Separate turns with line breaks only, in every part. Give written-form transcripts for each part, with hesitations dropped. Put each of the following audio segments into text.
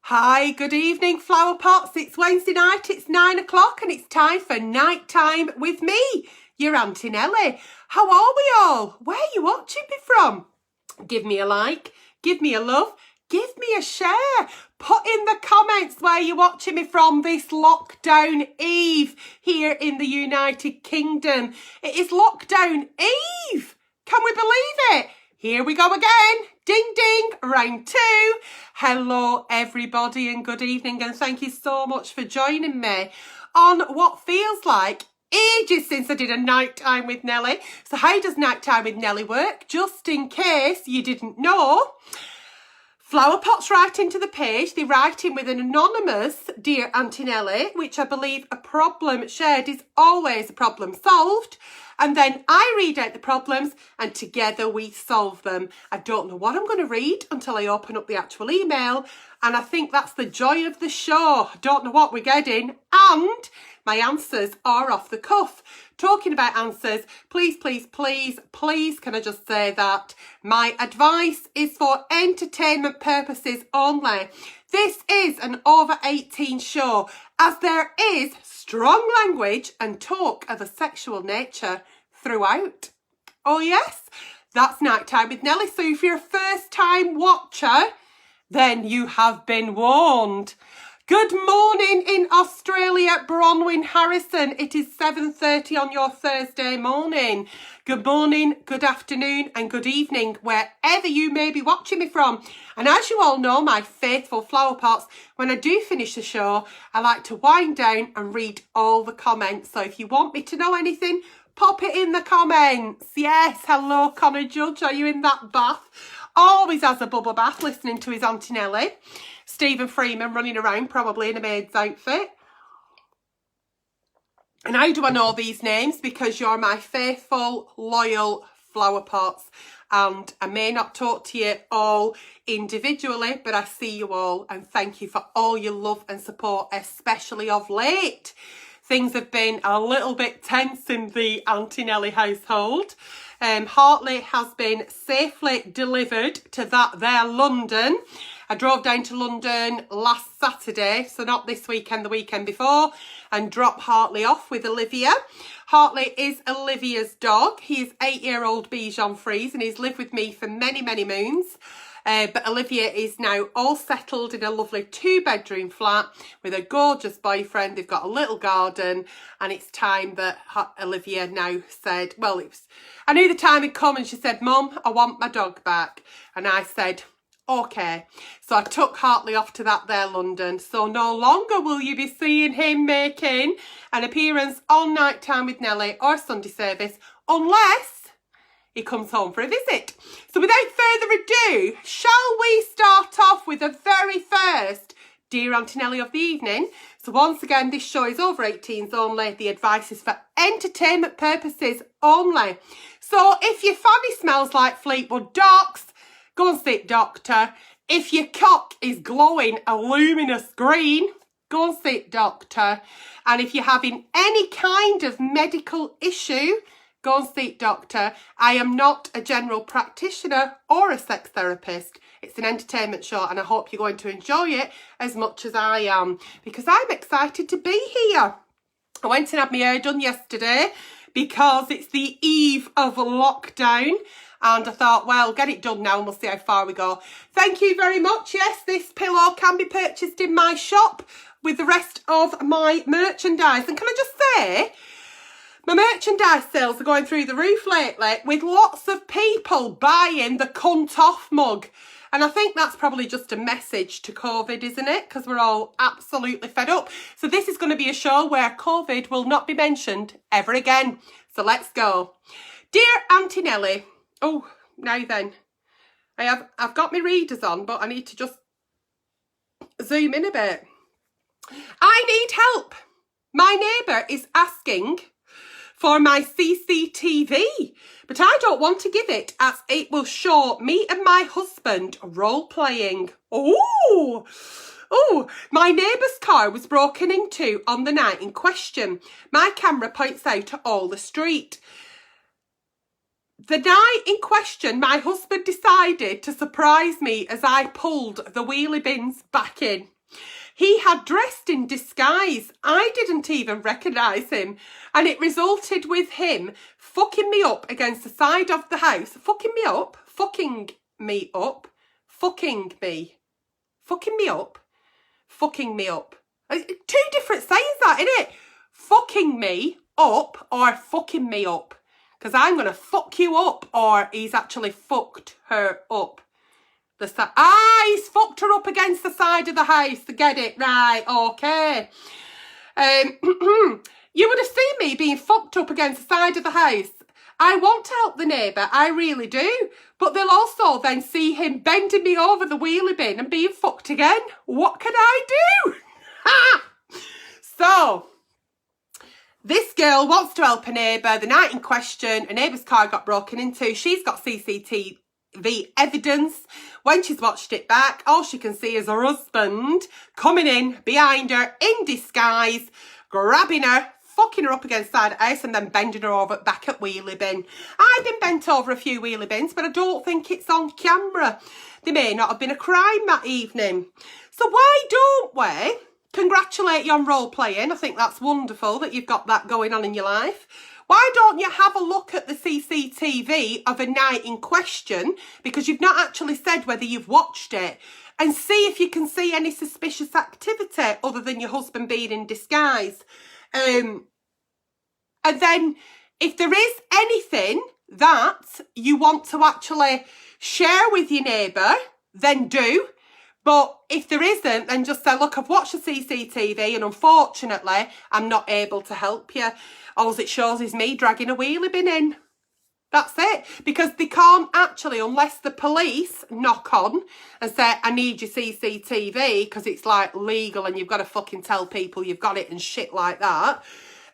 Hi, good evening, flower pots. It's Wednesday night, it's 9 o'clock, and it's time for night time with me, your Aunty Nelly. How are we all? Where are you watching me from? Give me a like, give me a love, give me a share. Put in the comments where you're watching me from this lockdown eve here in the United Kingdom. It is lockdown eve. Can we believe it? Here we go again. Ding, ding, round two. Hello, everybody, and good evening, and thank you so much for joining me on what feels like ages since I did a nighttime with Nelly. So how does nighttime with Nelly work? Just in case you didn't know, flower pots write into the page. They write in with an anonymous Dear Aunty Nelly, which I believe a problem shared is always a problem solved. And then I read out the problems and together we solve them. I don't know what I'm going to read until I open up the actual email. And I think that's the joy of the show. I don't know what we're getting. And my answers are off the cuff. Talking about answers, please, please, please, please, can I just say that my advice is for entertainment purposes only. This is an over 18 show, as there is strong language and talk of a sexual nature throughout. Oh yes, that's Nighttime with Nelly. So if you're a first time watcher, then you have been warned. Good morning in Australia, Bronwyn Harrison. It is 7:30 on your Thursday morning. Good morning, good afternoon and good evening, wherever you may be watching me from. And as you all know, my faithful flower pots, when I do finish the show, I like to wind down and read all the comments. So if you want me to know anything, pop it in the comments. Yes, hello Connor Judge, are you in that bath? Always has a bubble bath listening to his Aunty Nelly. Stephen Freeman running around probably in a maid's outfit. And how do I know these names? Because you're my faithful, loyal flower pots. And I may not talk to you all individually, but I see you all. And thank you for all your love and support, especially of late. Things have been a little bit tense in the Aunty Nelly household. Hartley has been safely delivered to that there London. I drove down to London last Saturday, so not this weekend, the weekend before, and dropped Hartley off with Olivia. Hartley is Olivia's dog. He is 8-year-old Bichon Frise and he's lived with me for many, many moons. But Olivia is now all settled in a lovely 2-bedroom flat with a gorgeous boyfriend. They've got a little garden, and it's time that Olivia now said, well, I knew the time had come, and she said, Mum, I want my dog back. And I said, okay. So I took Hartley off to that there London. So no longer will you be seeing him making an appearance on Nighttime with Nelly or Sunday service, unless he comes home for a visit. So without further ado, shall we start off with the very first Dear Aunty Nelly of the evening? So once again, this show is over 18s only. The advice is for entertainment purposes only. So if your fanny smells like Fleetwood Docs, go and see doctor. If your cock is glowing a luminous green, go and see doctor. And if you're having any kind of medical issue, go and see doctor. I am not a general practitioner or a sex therapist. It's an entertainment show, and I hope you're going to enjoy it as much as I am, because I'm excited to be here. I went and had my hair done yesterday because it's the eve of lockdown, and I thought, well, get it done now and we'll see how far we go. Thank you very much. Yes, this pillow can be purchased in my shop with the rest of my merchandise. And can I just say, my merchandise sales are going through the roof lately, with lots of people buying the cunt off mug. And I think that's probably just a message to COVID, isn't it? Because we're all absolutely fed up. So this is going to be a show where COVID will not be mentioned ever again. So let's go. Dear Aunty Nelly. Oh, now then. I've got my readers on, but I need to just zoom in a bit. I need help. My neighbour is asking for my CCTV, but I don't want to give it, as it will show me and my husband role-playing. Oh, my neighbour's car was broken into on the night in question. My camera points out to all the street. The night in question, my husband decided to surprise me as I pulled the wheelie bins back in. He had dressed in disguise. I didn't even recognise him. And it resulted with him fucking me up against the side of the house. Fucking me up. Fucking me up. Fucking me. Fucking me up. Fucking me up. Two different sayings that, innit? Fucking me up or fucking me up. Because I'm going to fuck you up, or he's actually fucked her up. He's fucked her up against the side of the house. Get it? Right, okay. You would have seen me being fucked up against the side of the house. I want to help the neighbour, I really do. But they'll also then see him bending me over the wheelie bin and being fucked again. What can I do? So... this girl wants to help a neighbour. The night in question, a neighbour's car got broken into. She's got CCTV evidence. When she's watched it back, all she can see is her husband coming in behind her in disguise, grabbing her, fucking her up against the side of the house and then bending her over back at wheelie bin. I've been bent over a few wheelie bins, but I don't think it's on camera. There may not have been a crime that evening. So why don't we congratulate you on role playing? I think that's wonderful that you've got that going on in your life. Why don't you have a look at the CCTV of a night in question, because you've not actually said whether you've watched it, and see if you can see any suspicious activity other than your husband being in disguise. And then if there is anything that you want to actually share with your neighbour, then do. But if there isn't, then just say, look, I've watched the CCTV and unfortunately, I'm not able to help you. All it shows is me dragging a wheelie bin in. That's it. Because they can't actually, unless the police knock on and say, I need your CCTV, because it's like legal and you've got to fucking tell people you've got it and shit like that.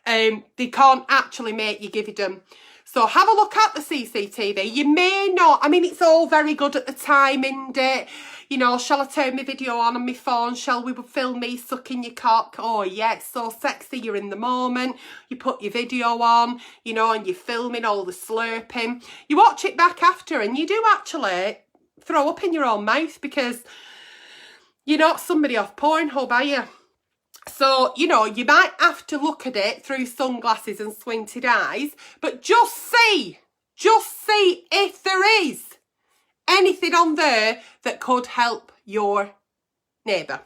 They can't actually make you give it them. So have a look at the CCTV. You may not, I mean, it's all very good at the time, isn't it? You know, shall I turn my video on my phone? Shall we film me sucking your cock? Oh, yeah, it's so sexy. You're in the moment. You put your video on, you know, and you're filming all the slurping. You watch it back after and you do actually throw up in your own mouth because you're not somebody off Pornhub, are you? So, you know, you might have to look at it through sunglasses and squinted eyes, but just see if there is anything on there that could help your neighbour.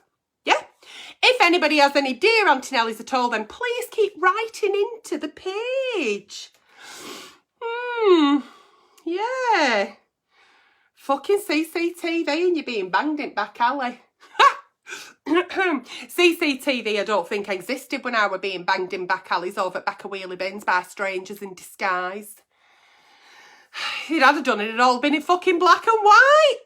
Yeah? If anybody has any dear Aunty Nellies at all, then please keep writing into the page. Yeah. Fucking CCTV and you're being banged in back alley. CCTV I don't think existed when I were being banged in back alleys over at back of wheelie bins by strangers in disguise. If you'd have done it, it'd all been in fucking black and white.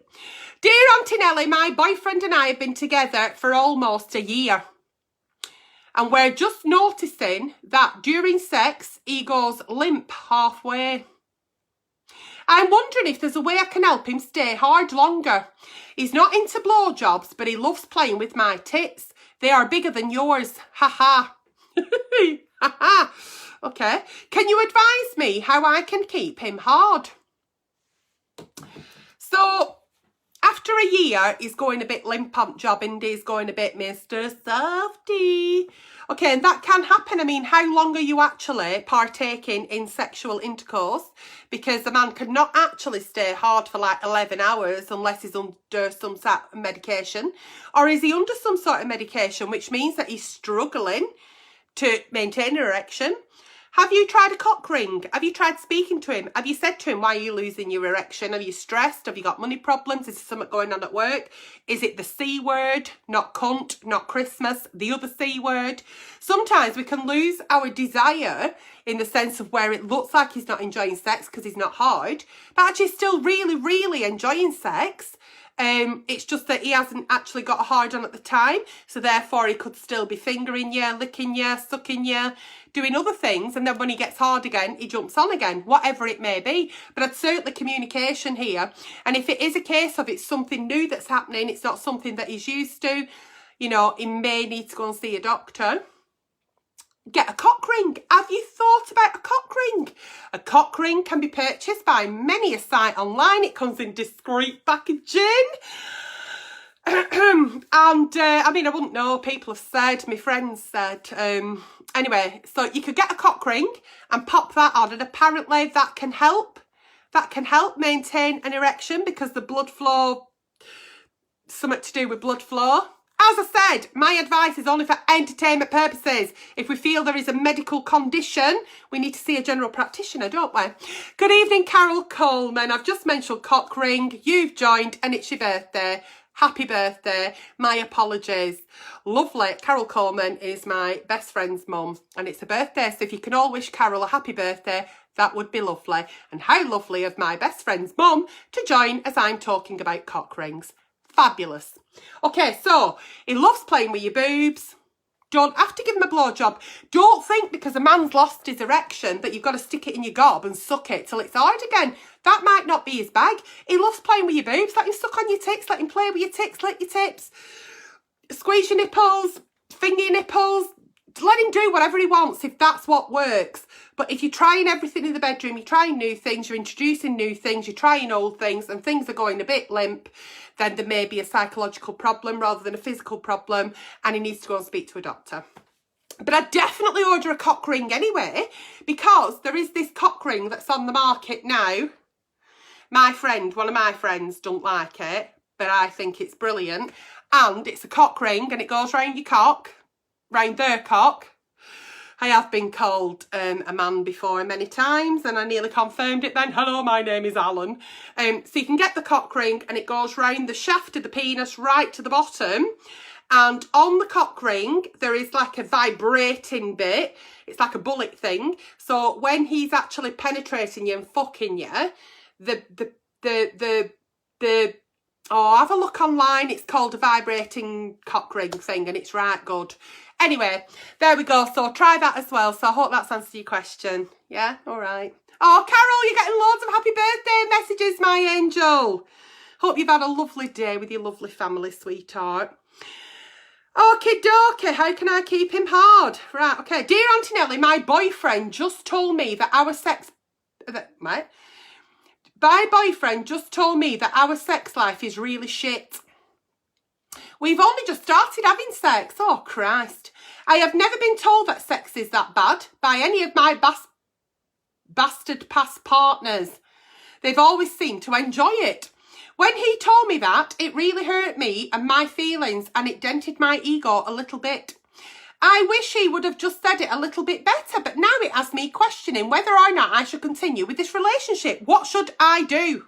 Dear Aunty Nelly, my boyfriend and I have been together for almost a year. And we're just noticing that during sex, he goes limp halfway. I'm wondering if there's a way I can help him stay hard longer. He's not into blowjobs, but he loves playing with my tits. They are bigger than yours. Ha ha. Ha ha. Okay. Can you advise me how I can keep him hard? So, after a year, he's going a bit limp on job and he's going a bit Mr. Softy. Okay, and that can happen. I mean, how long are you actually partaking in sexual intercourse? Because a man cannot actually stay hard for like 11 hours unless he's under some sort of medication. Or is he under some sort of medication, which means that he's struggling to maintain an erection? Have you tried a cock ring? Have you tried speaking to him? Have you said to him, why are you losing your erection? Are you stressed? Have you got money problems? Is there something going on at work? Is it the C word? Not cunt, not Christmas, the other C word? Sometimes we can lose our desire in the sense of where it looks like he's not enjoying sex because he's not hard, but actually still really, really enjoying sex. It's just that he hasn't actually got a hard on at the time, so therefore he could still be fingering you, licking you, sucking you, doing other things, and then when he gets hard again, he jumps on again, whatever it may be. But I'd certainly communication here, and if it is a case of it's something new that's happening, it's not something that he's used to, you know, he may need to go and see a doctor. get a cock ring. Have you thought about a cock ring? A cock ring can be purchased by many a site online. It comes in discreet packaging. And I mean, I wouldn't know, people have said, my friends said, anyway, so you could get a cock ring and pop that on, and apparently that can help maintain an erection because the blood flow, something to do with blood flow. As I said, my advice is only for entertainment purposes. If we feel there is a medical condition, we need to see a general practitioner, don't we? Good evening, Carol Coleman. I've just mentioned cock ring. You've joined and it's your birthday. Happy birthday. My apologies. Lovely. Carol Coleman is my best friend's mum and it's her birthday. So if you can all wish Carol a happy birthday, that would be lovely. And how lovely of my best friend's mum to join as I'm talking about cock rings. Fabulous. Okay, so he loves playing with your boobs. Don't have to give him a blowjob. Don't think because a man's lost his erection that you've got to stick it in your gob and suck it till it's hard again. That might not be his bag. He loves playing with your boobs. Let him suck on your tits. Let him play with your tits. Lick your tips. Squeeze your nipples. Finger your nipples. Let him do whatever he wants if that's what works. But if you're trying everything in the bedroom, you're trying new things, you're introducing new things, you're trying old things and things are going a bit limp, then there may be a psychological problem rather than a physical problem and he needs to go and speak to a doctor. But I'd definitely order a cock ring anyway because there is this cock ring that's on the market now. One of my friends don't like it, but I think it's brilliant. And it's a cock ring and it goes round your cock. Round their cock. I have been called a man before many times and I nearly confirmed it then. Hello, my name is Alan. So you can get the cock ring and it goes round the shaft of the penis right to the bottom. And on the cock ring, there is like a vibrating bit. It's like a bullet thing. So when he's actually penetrating you and fucking you, oh, have a look online. It's called a vibrating cock ring thing and it's right good. Anyway, there we go. So try that as well. So I hope that's answered your question. Yeah, all right. Oh, Carol, you're getting loads of happy birthday messages, my angel. Hope you've had a lovely day with your lovely family, sweetheart. Okie dokie, how can I keep him hard? Right, okay. Dear Aunty Nelly, my boyfriend just told me that our sex... My boyfriend just told me that our sex life is really shit. We've only just started having sex. Oh, Christ. I have never been told that sex is that bad by any of my bastard past partners. They've always seemed to enjoy it. When he told me that, it really hurt me and my feelings and it dented my ego a little bit. I wish he would have just said it a little bit better, but now it has me questioning whether or not I should continue with this relationship. What should I do?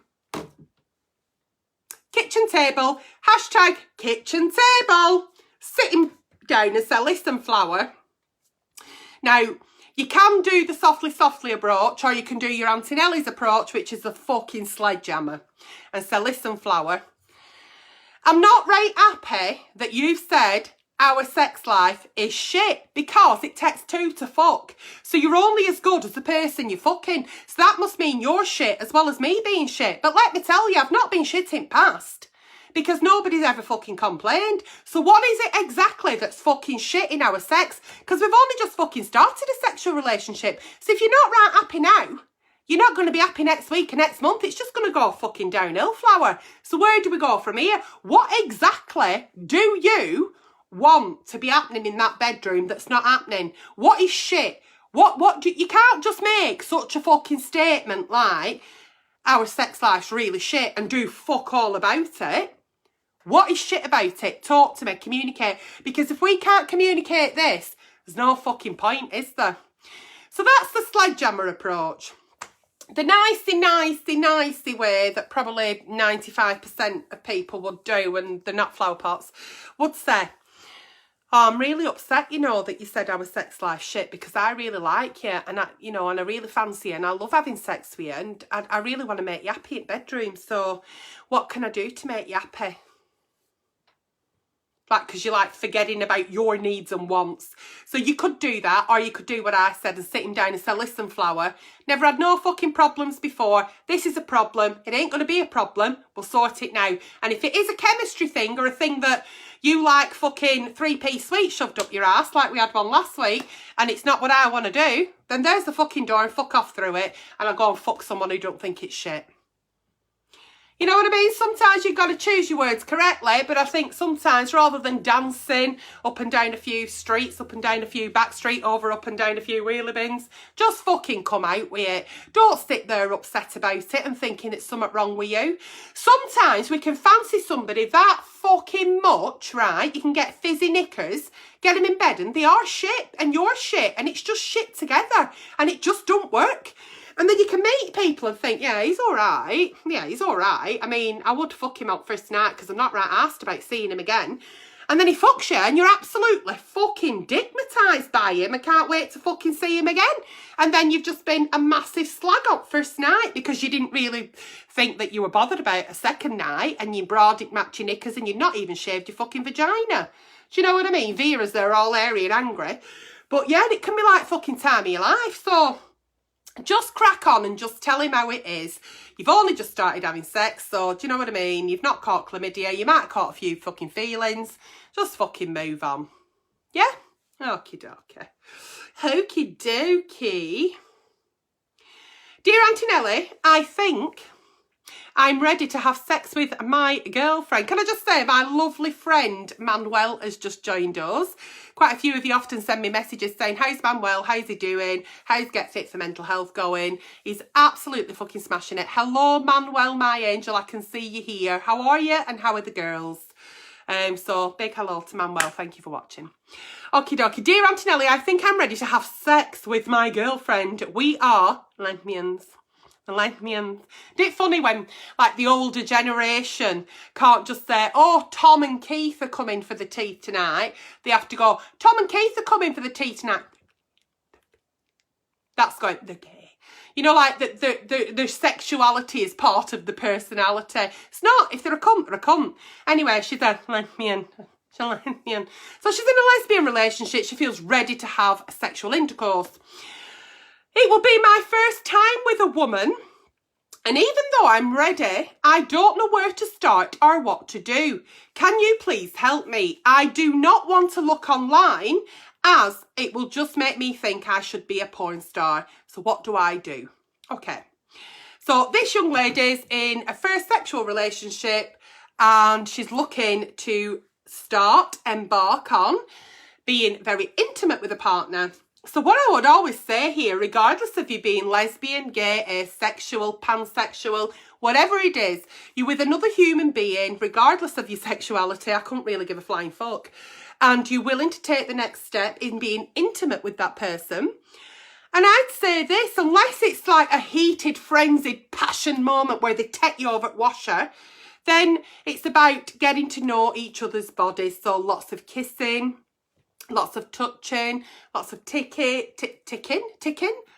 Kitchen table, hashtag kitchen table. Sitting down and sell some flour. Now, you can do the softly approach or you can do your Aunty Nelly's approach, which is the fucking sledgehammer and sell some flour. I'm not right happy that you've said our sex life is shit because it takes two to fuck. So you're only as good as the person you're fucking. So that must mean you're shit as well as me being shit. But let me tell you, I've not been shit in past because nobody's ever fucking complained. So what is it exactly that's fucking shit in our sex? Because we've only just fucking started a sexual relationship. So if you're not right happy now, you're not going to be happy next week and next month. It's just going to go fucking downhill, flower. So where do we go from here? What exactly do you want to be happening in that bedroom that's not happening? What is shit? What do you can't just make such a fucking statement like our sex life's really shit and do fuck all about it. What is shit about it? Talk to me, communicate. Because if we can't communicate this, there's no fucking point, is there? So that's the sledgehammer approach. The nicey way that probably 95% of people would do when they're not flower pots would say, oh, I'm really upset, you know, that you said our sex life shit because I really like you and I really fancy you and I love having sex with you and I really want to make you happy in bedroom. So what can I do to make you happy? Like, because you're like forgetting about your needs and wants. So you could do that, or you could do what I said and sit him down and say, listen, flower, never had no fucking problems before. This is a problem. It ain't going to be a problem. We'll sort it now. And if it is a chemistry thing or a thing that, You like fucking 3-piece sweets shoved up your ass like we had one last week, and it's not what I want to do, then there's the fucking door and fuck off through it, and I'll go and fuck someone who don't think it's shit. You know what I mean? Sometimes you've got to choose your words correctly, but I think sometimes rather than dancing up and down a few streets, up and down a few back street, up and down a few wheelie bins, just fucking come out with it. Don't sit there upset about it and thinking it's something wrong with you. Sometimes we can fancy somebody that fucking much, right? You can get fizzy knickers, get them in bed and they are shit and you're shit and it's just shit together and it just don't work. And then you can meet people and think, yeah, he's all right. Yeah, he's all right. I mean, I would fuck him up first night because I'm not right arsed about seeing him again. And then he fucks you and you're absolutely fucking digmatised by him. I can't wait to fucking see him again. And then you've just been a massive slag up first night because you didn't really think that you were bothered about a second night and you didn't match your knickers and you've not even shaved your fucking vagina. Do you know what I mean? Vera's there all airy and angry. But yeah, it can be like fucking time of your life. So just crack on and just tell him how it is. You've only just started having sex, so do you know what I mean? You've not caught chlamydia. You might have caught a few fucking feelings. Just fucking move on. Yeah? Okie dokie. Okie dokie. Dear Aunty Nelly, I think I'm ready to have sex with my girlfriend. Can I just say my lovely friend Manuel has just joined us. Quite a few of you often send me messages saying, how's Manuel? How's he doing? How's Get Fit for Mental Health going? He's absolutely fucking smashing it. Hello, Manuel, my angel. I can see you here. How are you? And how are the girls? So big hello to Manuel. Thank you for watching. Okie dokie. Dear Aunty Nelly, I think I'm ready to have sex with my girlfriend. We are lesbians. Isn't it funny when, like, the older generation can't just say, oh, Tom and Keith are coming for the tea tonight. They have to go, Tom and Keith are coming for the tea tonight. That's going, they're gay. You know, like, their sexuality is part of the personality. It's not. If they're a cunt, they're a cunt. Anyway, she's a lesbian. So she's in a lesbian relationship. She feels ready to have sexual intercourse. It will be my first time with a woman, and even though I'm ready, I don't know where to start or what to do. Can you please help me? I do not want to look online, as it will just make me think I should be a porn star. So what do I do? Okay. So this young lady's in a first sexual relationship, and she's looking to embark on being very intimate with a partner. So what I would always say here, regardless of you being lesbian, gay, asexual, pansexual, whatever it is, you're with another human being, regardless of your sexuality, I couldn't really give a flying fuck, and you're willing to take the next step in being intimate with that person. And I'd say this, unless it's like a heated, frenzied passion moment where they take you over at washer, then it's about getting to know each other's bodies. So lots of kissing, lots of touching, lots of ticking.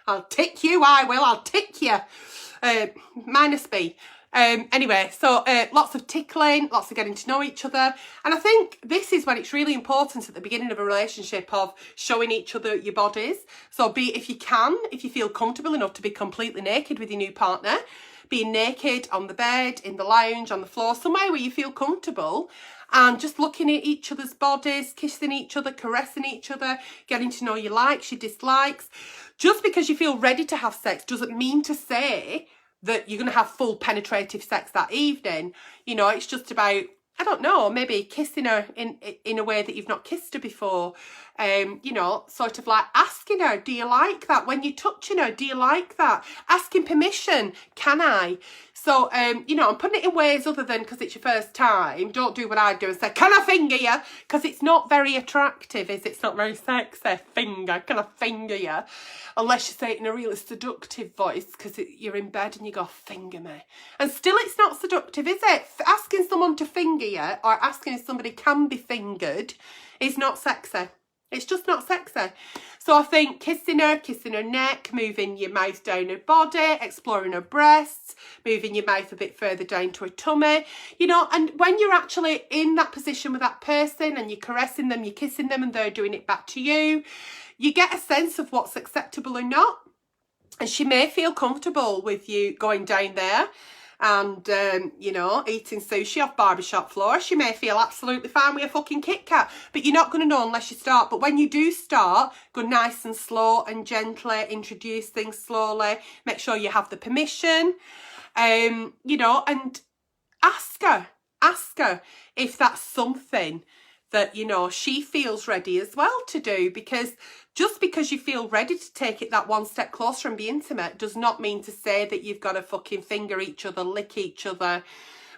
I'll tick you, I will, I'll tick you. Minus B. Anyway, so lots of tickling, lots of getting to know each other. And I think this is when it's really important at the beginning of a relationship of showing each other your bodies. So if you feel comfortable enough to be completely naked with your new partner, being naked on the bed, in the lounge, on the floor, somewhere where you feel comfortable, and just looking at each other's bodies, kissing each other, caressing each other, getting to know your likes, your dislikes. Just because you feel ready to have sex doesn't mean to say that you're going to have full penetrative sex that evening. You know, it's just about, I don't know, maybe kissing her in a way that you've not kissed her before. You know, sort of like asking her, do you like that? When you're touching her, do you like that? Asking permission, can I? So, you know, I'm putting it in ways other than because it's your first time. Don't do what I do and say, can I finger you? Because it's not very attractive, is it? It's not very sexy. Finger, can I finger you? Unless you say it in a really seductive voice because you're in bed and you go, finger me. And still it's not seductive, is it? Asking someone to finger you or asking if somebody can be fingered is not sexy. It's just not sexy. So I think kissing her neck, moving your mouth down her body, exploring her breasts, moving your mouth a bit further down to her tummy, you know, and when you're actually in that position with that person and you're caressing them, you're kissing them and they're doing it back to you, you get a sense of what's acceptable or not. And she may feel comfortable with you going down there. and, you know, eating sushi off barbershop floor, she may feel absolutely fine with a fucking Kit Kat. But you're not going to know unless you start. But when you do start, go nice and slow and gently, introduce things slowly, make sure you have the permission, you know, and ask her if that's something that, you know, she feels ready as well to do. Because just because you feel ready to take it that one step closer and be intimate does not mean to say that you've got to fucking finger each other, lick each other,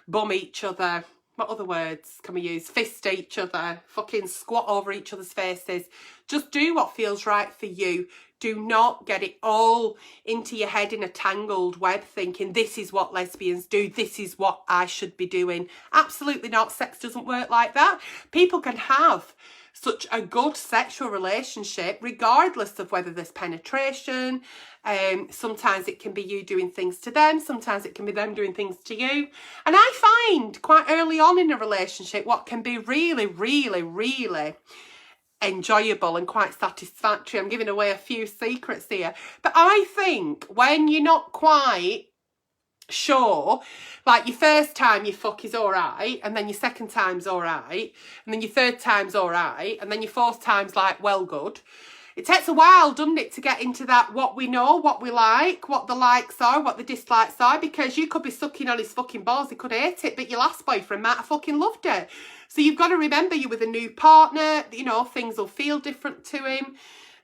bum each other. What other words can we use? Fist each other, fucking squat over each other's faces. Just do what feels right for you. Do not get it all into your head in a tangled web thinking this is what lesbians do, this is what I should be doing. Absolutely not. Sex doesn't work like that. People can have such a good sexual relationship regardless of whether there's penetration. Sometimes it can be you doing things to them, sometimes it can be them doing things to you. And I find quite early on in a relationship what can be really, really, really enjoyable and quite satisfactory. I'm giving away a few secrets here, but I think when you're not quite sure, like your first time you fuck is all right, and then your second time's all right, and then your third time's all right, and then your fourth time's like, well, good. It takes a while, doesn't it, to get into that what we know, what we like, what the likes are, what the dislikes are, because you could be sucking on his fucking balls, he could hate it, but your last boyfriend might have fucking loved it. So you've got to remember you're with a new partner, you know, things will feel different to him,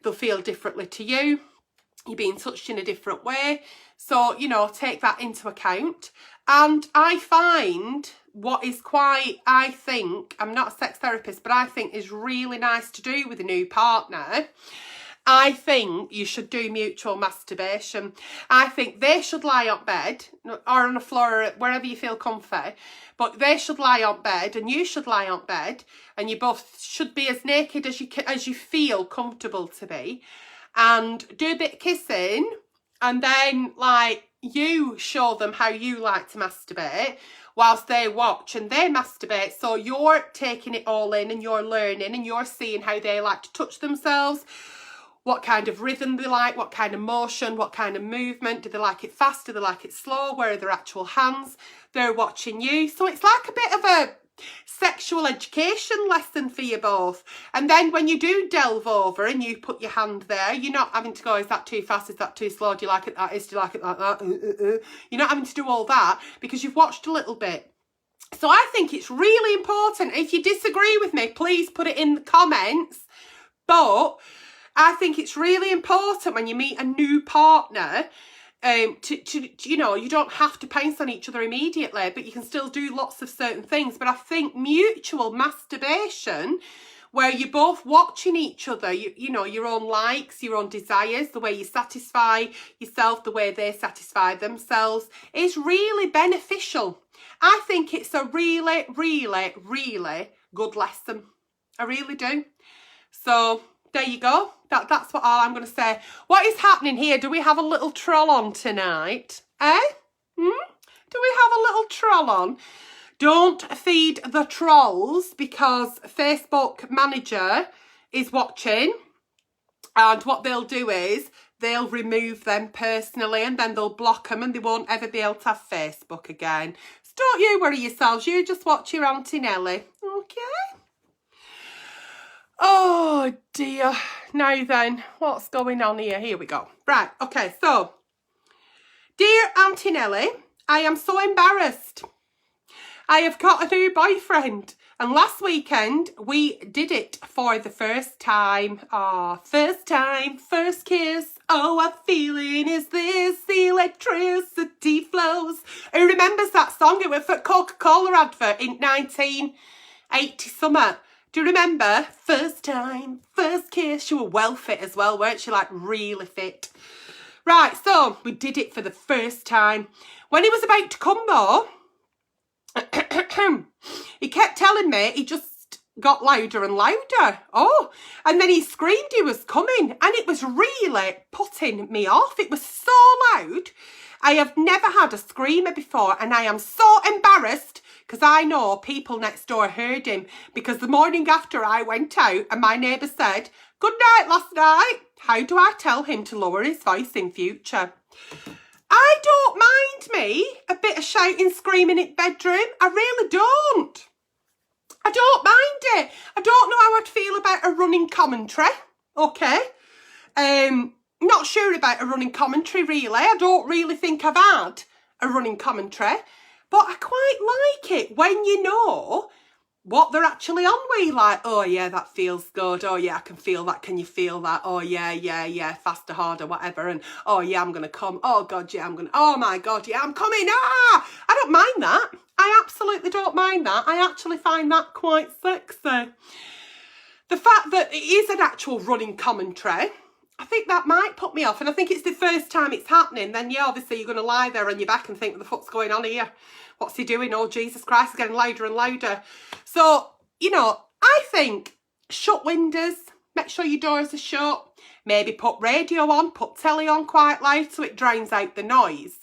they'll feel differently to you, you're being touched in a different way. So, you know, take that into account. And I find what is quite, I think, I'm not a sex therapist, but I think is really nice to do with a new partner. I think you should do mutual masturbation. I think they should lie on bed or on the floor, or wherever you feel comfy, but they should lie on bed and you should lie on bed, and you both should be as naked as you feel comfortable to be, and do a bit of kissing, and then like you show them how you like to masturbate whilst they watch and they masturbate. So you're taking it all in and you're learning and you're seeing how they like to touch themselves, what kind of rhythm they like, what kind of motion, what kind of movement. Do they like it fast? Do they like it slow? Where are their actual hands? They're watching you. So it's like a bit of a sexual education lesson for you both. And then when you do delve over and you put your hand there, you're not having to go, is that too fast? Is that too slow? Do you like it like this? Do you like it like that? You're not having to do all that because you've watched a little bit. So I think it's really important. If you disagree with me, please put it in the comments. But I think it's really important when you meet a new partner to you know, you don't have to pounce on each other immediately, but you can still do lots of certain things. But I think mutual masturbation, where you're both watching each other, you know, your own likes, your own desires, the way you satisfy yourself, the way they satisfy themselves, is really beneficial. I think it's a really, really, really good lesson. I really do. So there you go. That's what all I'm going to say. What is happening here? Do we have a little troll on tonight? Eh? Do we have a little troll on? Don't feed the trolls, because Facebook manager is watching, and what they'll do is they'll remove them personally and then they'll block them and they won't ever be able to have Facebook again. So don't you worry yourselves. You just watch your Aunty Nelly. Okay? Oh dear. Now then, what's going on here? Here we go. Right, okay, so, dear Aunty Nelly, I am so embarrassed. I have got a new boyfriend, and last weekend we did it for the first time. First time, first kiss. Oh, what feeling is this? The electricity flows. Who remembers that song? It was for Coca-Cola advert in 1980 summer. Do you remember? First time, first kiss. She was well fit as well, weren't she? Like really fit. Right, so we did it for the first time. When he was about to come though, he kept telling me he just got louder and louder. Oh, and then he screamed he was coming, and it was really putting me off. It was so loud. I have never had a screamer before, and I am so embarrassed because I know people next door heard him, because the morning after I went out and my neighbour said, "Good night last night." How do I tell him to lower his voice in future? I don't mind me a bit of shouting, screaming in bedroom. I really don't. I don't mind it. I don't know how I'd feel about a running commentary. Okay. Not sure about a running commentary, really. I don't really think I've had a running commentary. But I quite like it when you know what they're actually on with. You like, oh yeah, that feels good. Oh yeah, I can feel that. Can you feel that? Oh yeah, faster, harder, whatever. And oh yeah, I'm going to come. Oh God, yeah, oh my God, yeah, I'm coming. I don't mind that. I absolutely don't mind that. I actually find that quite sexy. The fact that it is an actual running commentary, I think that might put me off. And I think it's the first time it's happening. Then, yeah, obviously you're going to lie there on your back and think, what the fuck's going on here? What's he doing? Oh, Jesus Christ, it's getting louder and louder. So, you know, I think shut windows, make sure your doors are shut, maybe put radio on, put telly on quite loud so it drowns out the noise.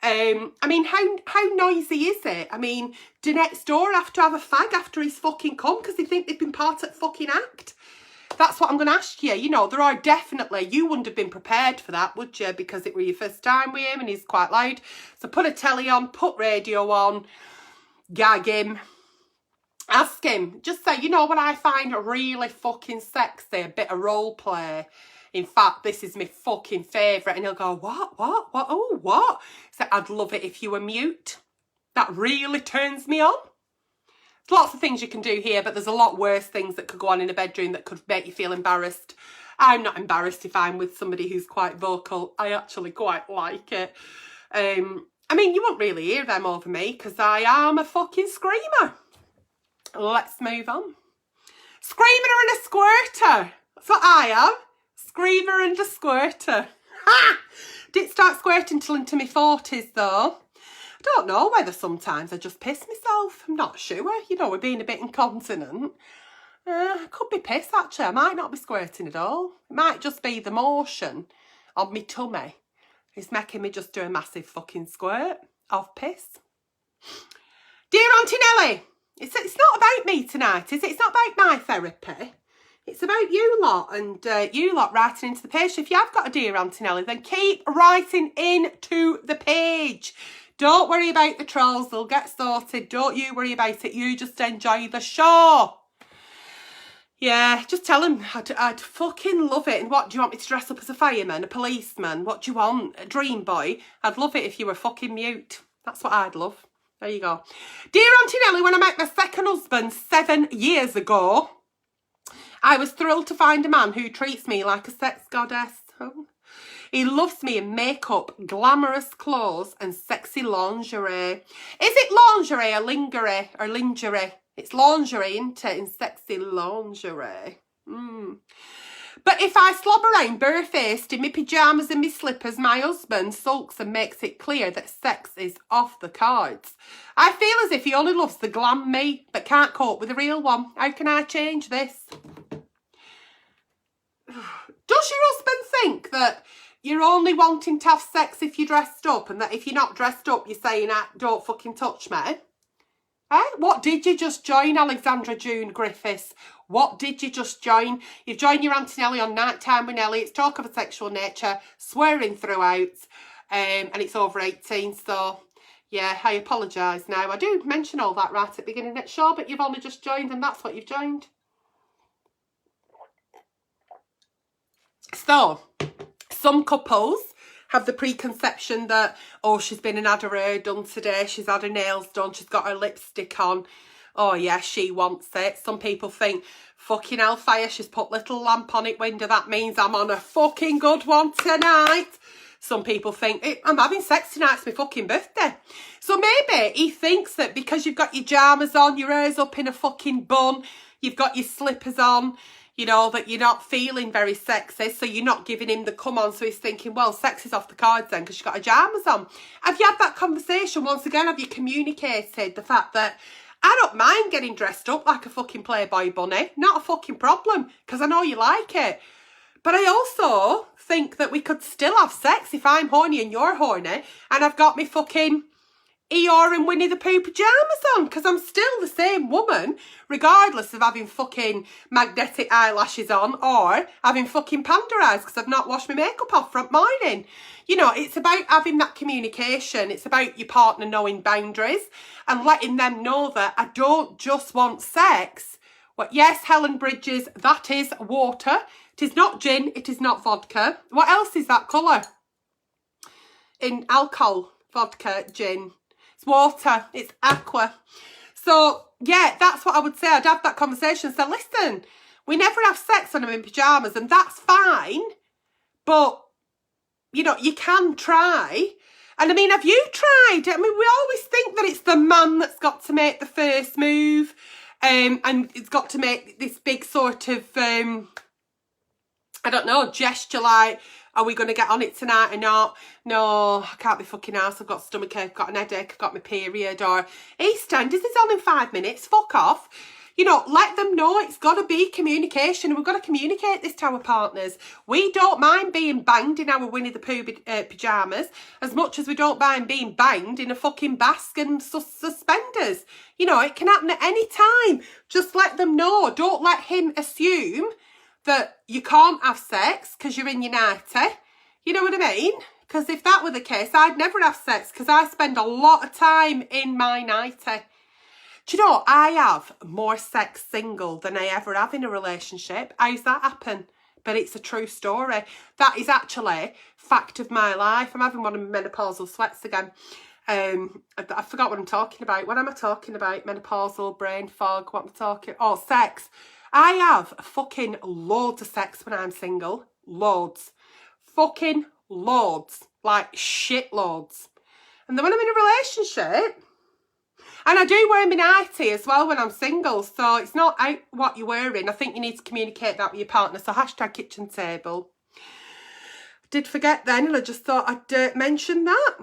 I mean, how noisy is it? I mean, do next door have to have a fag after he's fucking come because they think they've been part of the fucking act? That's what I'm going to ask you. You know, there are definitely, you wouldn't have been prepared for that, would you? Because it were your first time with him and he's quite loud. So put a telly on, put radio on, gag him, ask him. Just say, you know what I find really fucking sexy? A bit of role play. In fact, this is my fucking favourite. And he'll go, what? Oh, what? So I'd love it if you were mute. That really turns me on. There's lots of things you can do here, but there's a lot worse things that could go on in a bedroom that could make you feel embarrassed. I'm not embarrassed if I'm with somebody who's quite vocal. I actually quite like it. I mean, you won't really hear them over me because I am a fucking screamer. Let's move on. Screamer and a squirter. That's what I am. Screamer and a squirter. Ha! Didn't start squirting till into my 40s though. I don't know whether sometimes I just piss myself. I'm not sure. You know, we're being a bit incontinent. Could be piss actually. I might not be squirting at all. It might just be the motion on my tummy. It's making me just do a massive fucking squirt of piss. Dear Aunty Nelly, it's not about me tonight, is it? It's not about my therapy. It's about you lot and you lot writing into the page. So if you have got a Dear Aunty Nelly, then keep writing into the page. Don't worry about the trolls. They'll get sorted. Don't you worry about it. You just enjoy the show. Yeah, just tell them I'd fucking love it. And what, do you want me to dress up as a fireman, a policeman? What do you want? A dream boy? I'd love it if you were fucking mute. That's what I'd love. There you go. Dear Aunty Nelly, when I met my second husband 7 years ago, I was thrilled to find a man who treats me like a sex goddess. Oh. He loves me in makeup, glamorous clothes and sexy lingerie. Is it lingerie or lingerie or lingerie? It's lingerie, isn't it? In sexy lingerie. But if I slob around barefaced in my pyjamas and my slippers, my husband sulks and makes it clear that sex is off the cards. I feel as if he only loves the glam me, but can't cope with the real one. How can I change this? Does your husband think that you're only wanting to have sex if you're dressed up, and that if you're not dressed up, you're saying, don't fucking touch me? Eh? What did you just join, Alexandra June Griffiths? What did you just join? You've joined your Aunty Nelly on Nighttime with Nelly. It's talk of a sexual nature, swearing throughout, and it's over 18, so yeah, I apologise now. I do mention all that right at the beginning of the show, but you've only just joined and that's what you've joined. So, some couples have the preconception that, oh, she's been and had her hair done today, she's had her nails done, she's got her lipstick on. Oh, yeah, she wants it. Some people think, fucking hellfire, she's put little lamp on it window, that means I'm on a fucking good one tonight. Some people think, I'm having sex tonight, it's my fucking birthday. So maybe he thinks that because you've got your pyjamas on, your hair's up in a fucking bun, you've got your slippers on, you know, that you're not feeling very sexy, so you're not giving him the come on. So he's thinking, well, sex is off the cards then because you've got her pyjamas on. Have you had that conversation? Once again, have you communicated the fact that I don't mind getting dressed up like a fucking Playboy bunny? Not a fucking problem, because I know you like it. But I also think that we could still have sex if I'm horny and you're horny, and I've got me fucking Eeyore and Winnie the Pooh pyjamas on, because I'm still the same woman, regardless of having fucking magnetic eyelashes on or having fucking panda eyes because I've not washed my makeup off from morning. You know, it's about having that communication. It's about your partner knowing boundaries and letting them know that I don't just want sex. Well, yes, Helen Bridges, that is water. It is not gin. It is not vodka. What else is that colour? In alcohol, vodka, gin. It's water. It's aqua. So, yeah, that's what I would say. I'd have that conversation. So, listen, we never have sex when I'm in pyjamas, and that's fine. But, you know, you can try. And, I mean, have you tried? I mean, we always think that it's the man that's got to make the first move. And it's got to make this big sort of, I don't know, gesture like, are we going to get on it tonight or not? No, I can't be fucking arsed. I've got stomachache, I've got an headache, I've got my period. Or, EastEnders is on in 5 minutes, fuck off. You know, let them know it's got to be communication. We've got to communicate this to our partners. We don't mind being banged in our Winnie the Pooh pyjamas as much as we don't mind being banged in a fucking basque and suspenders. You know, it can happen at any time. Just let them know. Don't let him assume that you can't have sex because you're in your nightie. You know what I mean? Because if that were the case, I'd never have sex because I spend a lot of time in my nightie. Do you know, I have more sex single than I ever have in a relationship. How's that happen? But it's a true story. That is actually fact of my life. I'm having one of my menopausal sweats again. I forgot what I'm talking about. What am I talking about? Menopausal, brain fog, what am I talking? Oh, sex. I have fucking loads of sex when I'm single. Loads. Fucking loads. Like shit loads. And then when I'm in a relationship, and I do wear my nightie as well when I'm single, so it's not out what you're wearing. I think you need to communicate that with your partner. So hashtag kitchen table. Did forget then, and I just thought I'd mention that.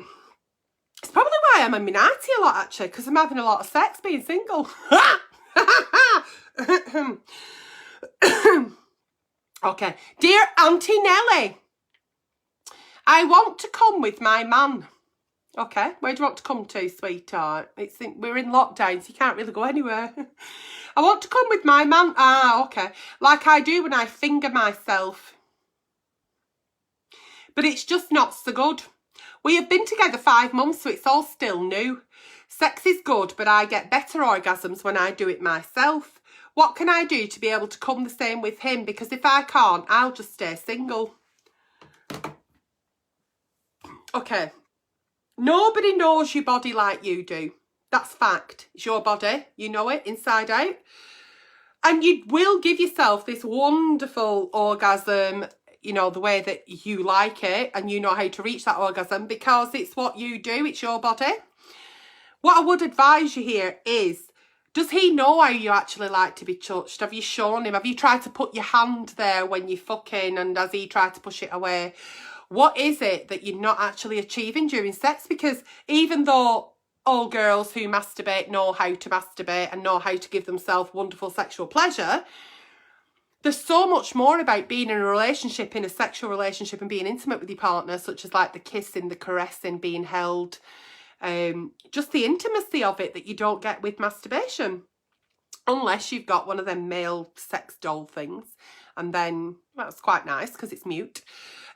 It's probably why I'm in my nightie a lot, actually, because I'm having a lot of sex being single. Okay. Dear Aunty Nelly, I want to come with my man. Okay, where do you want to come to, sweetheart? We're in lockdown, so you can't really go anywhere. I want to come with my man. Ah, okay. Like I do when I finger myself. But it's just not so good. We have been together 5 months, so it's all still new. Sex is good, but I get better orgasms when I do it myself. What can I do to be able to come the same with him? Because if I can't, I'll just stay single. Okay. Nobody knows your body like you do. That's fact. It's your body. You know it inside out. And you will give yourself this wonderful orgasm, you know, the way that you like it, and you know how to reach that orgasm because it's what you do. It's your body. What I would advise you here is, does he know how you actually like to be touched? Have you shown him? Have you tried to put your hand there when you're fucking, and has he tried to push it away? What is it that you're not actually achieving during sex? Because even though all girls who masturbate know how to masturbate and know how to give themselves wonderful sexual pleasure, there's so much more about being in a relationship, in a sexual relationship, and being intimate with your partner, such as like the kissing, the caressing, being held, just the intimacy of it that you don't get with masturbation. Unless you've got one of them male sex doll things. And then, well, it's quite nice because it's mute.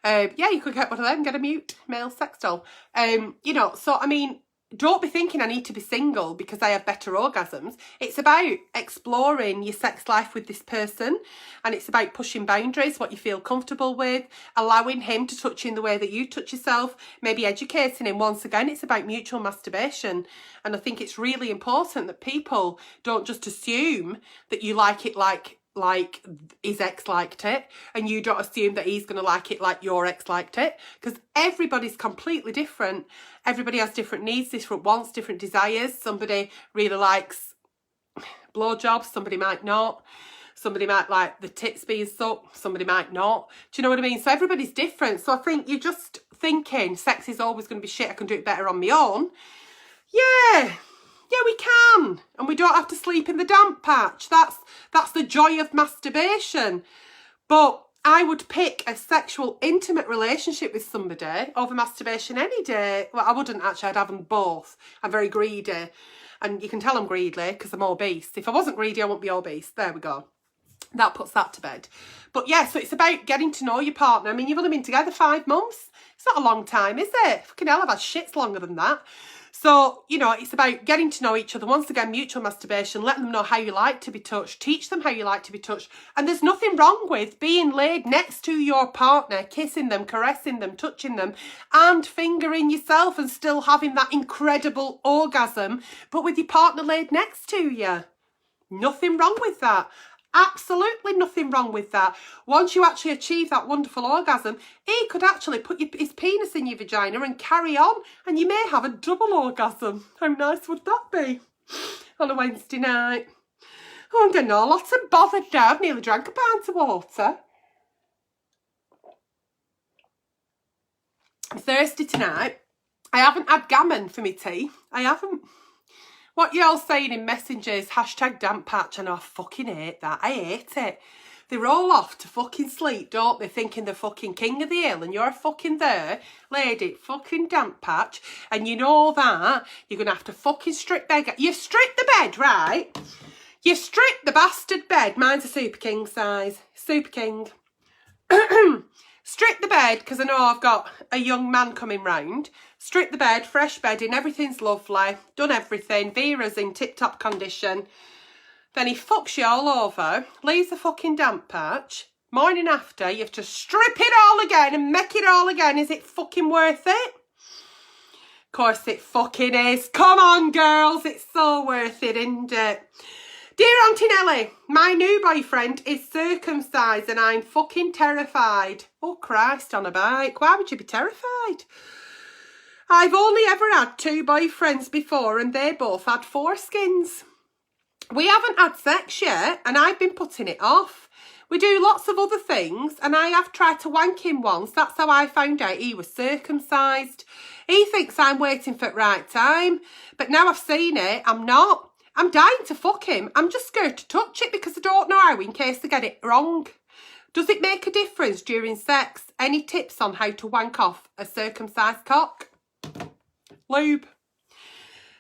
Yeah, you could get one of them, get a mute male sex doll. You know, so, I mean, don't be thinking I need to be single because I have better orgasms. It's about exploring your sex life with this person, and it's about pushing boundaries, what you feel comfortable with, allowing him to touch you in the way that you touch yourself, maybe educating him. Once again, it's about mutual masturbation. And I think it's really important that people don't just assume that you like it like his ex liked it, and you don't assume that he's going to like it like your ex liked it, because everybody's completely different. Everybody has different needs, different wants, different desires. Somebody really likes blowjobs, somebody might not. Somebody might like the tits being sucked, somebody might not. Do you know what I mean? So everybody's different. So I think you're just thinking sex is always going to be shit, I can do it better on my own. Yeah, we can. And we don't have to sleep in the damp patch. That's the joy of masturbation. But I would pick a sexual, intimate relationship with somebody over masturbation any day. Well, I wouldn't actually. I'd have them both. I'm very greedy. And you can tell I'm greedy because I'm obese. If I wasn't greedy, I wouldn't be obese. There we go. That puts that to bed. But yeah, so it's about getting to know your partner. I mean, you've only been together 5 months. It's not a long time, is it? Fucking hell, I've had shits longer than that. So, you know, it's about getting to know each other. Once again, mutual masturbation, let them know how you like to be touched, teach them how you like to be touched. And there's nothing wrong with being laid next to your partner, kissing them, caressing them, touching them, and fingering yourself and still having that incredible orgasm, but with your partner laid next to you. Nothing wrong with that. Absolutely nothing wrong with that. Once you actually achieve that wonderful orgasm, he could actually put his penis in your vagina and carry on, and you may have a double orgasm. How nice would that be on a Wednesday night? Oh, I don't know, lots of bothered now. I've nearly drank a pint of water. I'm thirsty tonight. I haven't had gammon for my tea. I haven't. What you all saying in messages, hashtag damp patch, and I fucking hate that. I hate it. They roll off to fucking sleep, don't they, thinking they're fucking king of the hill, and you're fucking there, lady, fucking damp patch, and you know that you're going to have to fucking strip bed. You've stripped the bed, right? You've stripped the bastard bed. Mine's a super king size. Super king. Strip the bed, because I know I've got a young man coming round. Strip the bed, fresh bedding, everything's lovely. Done everything. Vera's in tip-top condition. Then he fucks you all over, leaves the fucking damp patch. Morning after, you have to strip it all again and make it all again. Is it fucking worth it? Of course it fucking is. Come on, girls. It's so worth it, isn't it? Dear Aunty Nelly, my new boyfriend is circumcised and I'm fucking terrified. Oh, Christ on a bike. Why would you be terrified? I've only ever had 2 boyfriends before and they both had foreskins. We haven't had sex yet and I've been putting it off. We do lots of other things and I have tried to wank him once. That's how I found out he was circumcised. He thinks I'm waiting for the right time, but now I've seen it, I'm not. I'm dying to fuck him. I'm just scared to touch it because I don't know how in case I get it wrong. Does it make a difference during sex? Any tips on how to wank off a circumcised cock? Lube.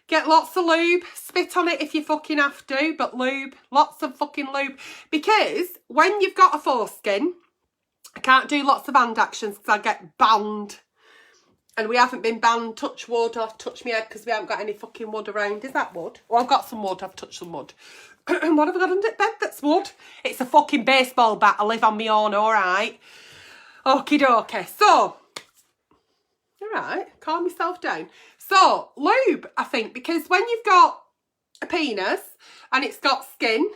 Get lots of lube. Spit on it if you fucking have to, but lube. Lots of fucking lube. Because when you've got a foreskin, I can't do lots of hand actions because I get banned. And we haven't been banned. Touch wood. I've touched my head because we haven't got any fucking wood around. Is that wood? Well, I've got some wood. I've touched some wood. What have I got under bed that's wood? It's a fucking baseball bat. I live on my own, all right? Okie dokie. So, all right. Calm yourself down. So, lube, I think, because when you've got a penis and it's got skin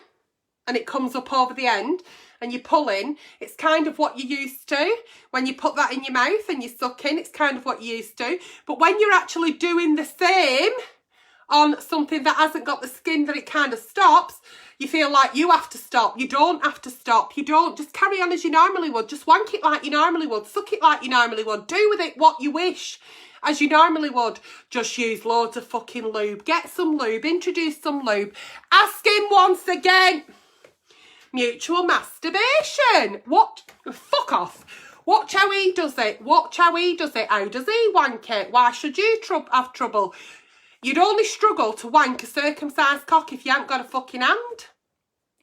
and it comes up over the end, and you pull in, it's kind of what you're used to. When you put that in your mouth and you suck in, it's kind of what you're used to. But when you're actually doing the same on something that hasn't got the skin that it kind of stops, you feel like you have to stop. You don't have to stop. You don't. Just carry on as you normally would. Just wank it like you normally would. Suck it like you normally would. Do with it what you wish, as you normally would. Just use loads of fucking lube. Get some lube. Introduce some lube. Ask him once again. Mutual masturbation. What? Fuck off. Watch how he does it. Watch how he does it. How does he wank it? Why should you have trouble? You'd only struggle to wank a circumcised cock if you haven't got a fucking hand.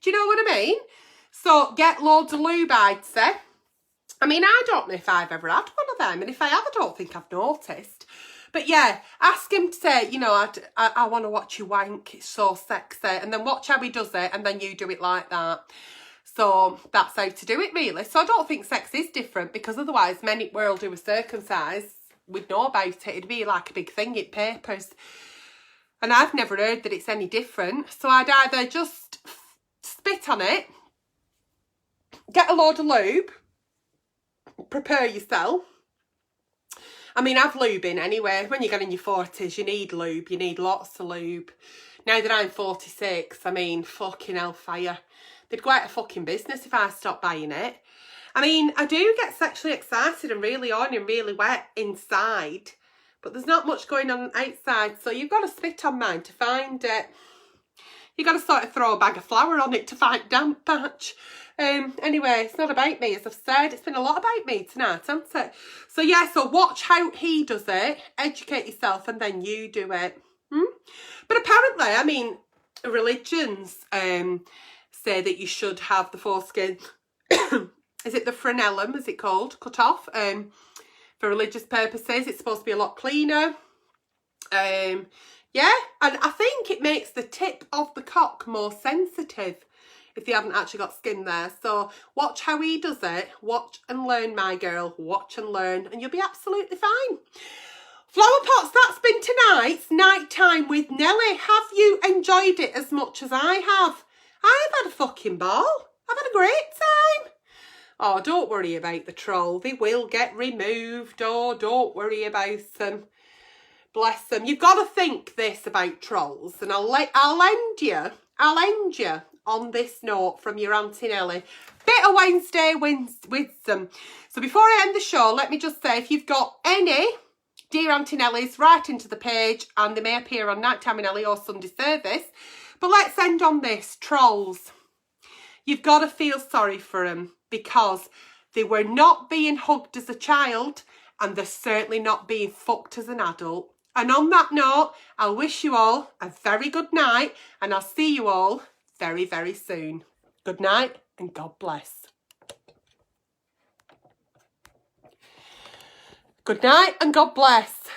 Do you know what I mean? So get loads of lube, I'd say. I mean, I don't know if I've ever had one of them. And if I have, I don't think I've noticed. But yeah, ask him to say, you know, I want to watch you wank. It's so sexy. And then watch how he does it. And then you do it like that. So that's how to do it, really. So I don't think sex is different. Because otherwise, many world who are circumcised would know about it. It'd be like a big thing in papers. And I've never heard that it's any different. So I'd either just spit on it, get a load of lube, prepare yourself. I mean, I've lube in anyway. When you get in your 40s, you need lube. You need lots of lube. Now that I'm 46, I mean, fucking hellfire. They'd go out of fucking business if I stopped buying it. I mean, I do get sexually excited and really on and really wet inside. But there's not much going on outside. So you've got to spit on mine to find it. You've got to sort of throw a bag of flour on it to find damp patch. Anyway, it's not about me, as I've said. It's been a lot about me tonight, hasn't it? So yeah, so watch how he does it, educate yourself, and then you do it. But apparently, I mean, religions say that you should have the foreskin. Is it the frenellum, is it called? Cut off. For religious purposes, it's supposed to be a lot cleaner. Yeah, and I think it makes the tip of the cock more sensitive if they haven't actually got skin there. So watch how he does it. Watch and learn, my girl. Watch and learn, and you'll be absolutely fine. Flower pots, that's been tonight's Nighttime with Nelly. Have you enjoyed it as much as I have? I've had a fucking ball. I've had a great time. Oh, don't worry about the troll. They will get removed. Oh, don't worry about them. Bless them. You've got to think this about trolls, and I'll end you on this note from your Aunty Nelly. Bit of Wednesday wisdom. So before I end the show, let me just say, if you've got any Dear Aunty Nellies, write into the page, and they may appear on Nighttime with Nelly or Sunday Service. But let's end on this. Trolls. You've got to feel sorry for them, because they were not being hugged as a child, and they're certainly not being fucked as an adult. And on that note, I'll wish you all a very good night, and I'll see you all very, very soon. Good night, and God bless. Good night, and God bless.